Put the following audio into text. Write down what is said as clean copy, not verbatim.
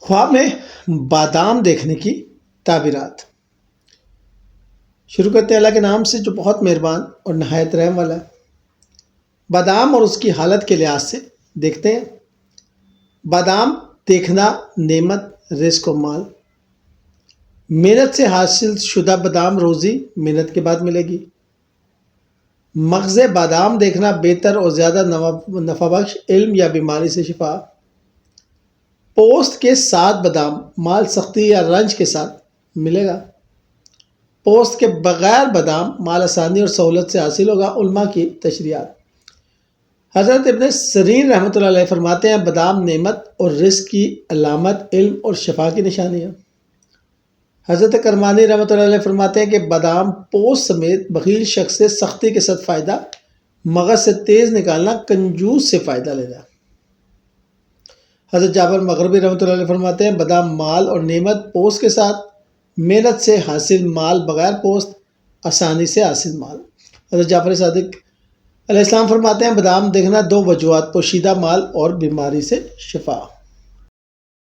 خواب میں بادام دیکھنے کی تعبیرات۔ شروع کرتے ہیں اللہ کے نام سے جو بہت مہربان اور نہایت رحم والا ہے۔ بادام اور اس کی حالت کے لحاظ سے دیکھتے ہیں۔ بادام دیکھنا نعمت، رزق و مال۔ محنت سے حاصل شدہ بادام روزی محنت کے بعد ملے گی۔ مغز بادام دیکھنا بہتر اور زیادہ نفع بخش علم یا بیماری سے شفا۔ پوست کے ساتھ بادام مال سختی یا رنج کے ساتھ ملے گا۔ پوست کے بغیر بادام مال آسانی اور سہولت سے حاصل ہوگا۔ علماء کی تشریحات۔ حضرت ابن سیرین رحمۃ اللہ علیہ فرماتے ہیں بادام نعمت اور رزق کی علامت، علم اور شفا کی نشانی ہے۔ حضرت کرمانی رحمۃ اللہ علیہ فرماتے ہیں کہ بادام پوست سمیت بخیل شخص سے سختی کے ساتھ فائدہ، مغز سے تیز نکالنا کنجوس سے فائدہ لینا۔ حضرت جابر مغربی رحمۃ اللہ علیہ فرماتے ہیں بادام مال اور نعمت، پوست کے ساتھ محنت سے حاصل مال، بغیر پوست آسانی سے حاصل مال۔ حضرت جعفر صادق علیہ السلام فرماتے ہیں بادام دیکھنا دو وجوہات، پوشیدہ مال اور بیماری سے شفا۔